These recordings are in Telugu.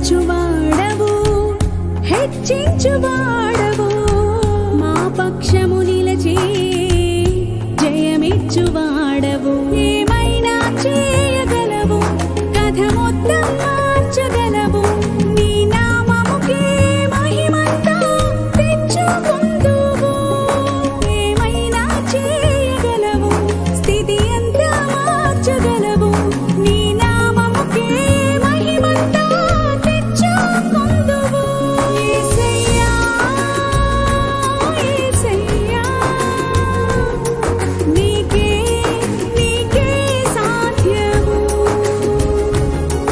కాచువాడవు హెచ్చించువాడవు మా పక్షము నిలచి జయమిచ్చువాడవు ఏమైనా చేయగలవు కథ మొత్తం మార్చగలవు నీ నామముకే మహిమంతా తెచ్చుకుందువు ఏమైనా చేయగలవు స్థితి అంతా మార్చగలవు నీ నామముకే మహిమంతా తెచ్చుకుందువు యేసయ్యా యేసయ్యా నీకే సాధ్యము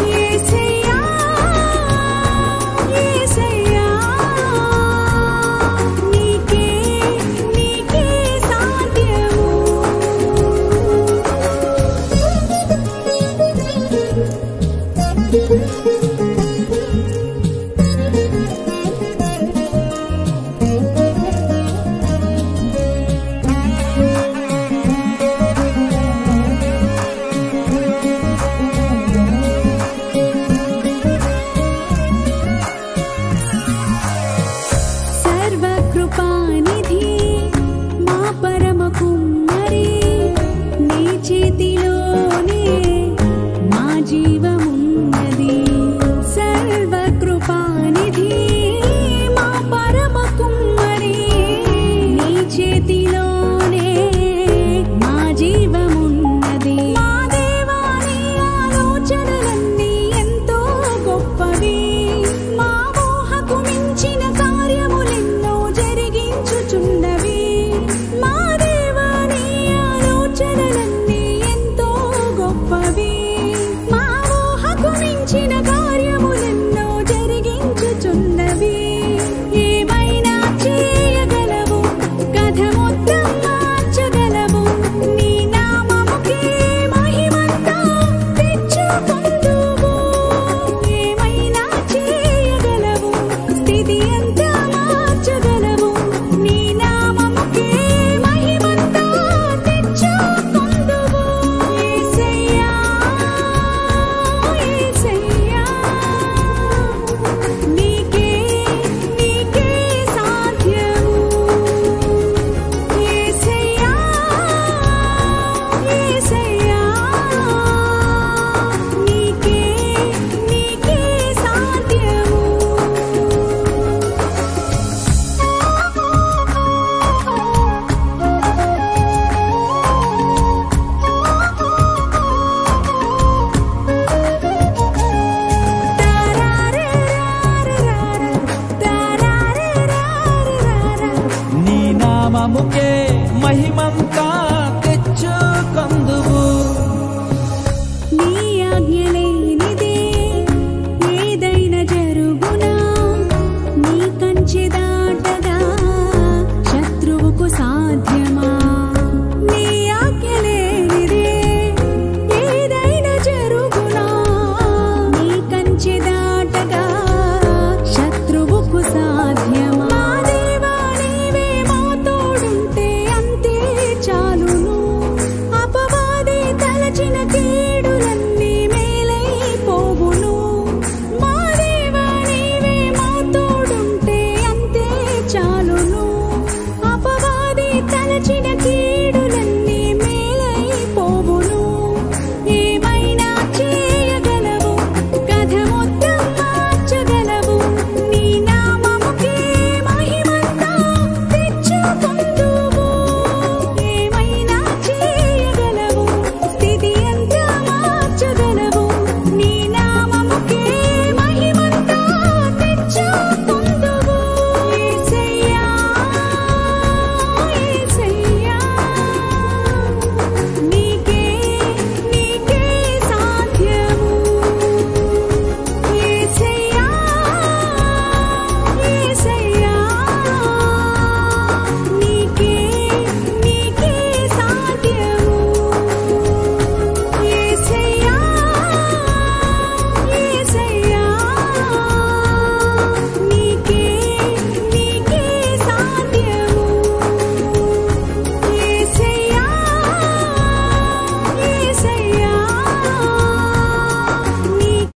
యేసయ్యా యేసయ్యా నీకే సాధ్యము సర్వకృపానిధి మా పరమ కుమ్మరి నీ చేతిలోనే మా జీవమున్నది సర్వకృపానిధి మా పరమ కుమ్మరి నీ చేతిలోనే మా జీవమున్నది మా దేవా నీ ఆలోచనలన్నీ ఎంతో గొప్పవి మా ఊహకు మించిన కార్యములెన్నో జరిగించుచున్నవి మా దేవా నీ ఆలోచనలన్నీ ఎంతో గొప్పవి మా ఊహకు మించిన కార్యములెన్నో జరిగించుచున్నవి ఏమైనా చేయగలవు కథ మొత్తం మార్చగలవు నీ నామముకే మహిమంతా తెచ్చుకుందువు ఏమైనా చేయగలవు స్థితి అంతా మార్చగలవు నీ నామముకే మహిమంతా తెచ్చుకుందువు యేసయ్యా యేసయ్యా నీకే సాధ్యము యేసయ్యా యేసయ్యా నీకే సాధ్యము నీ నామముకే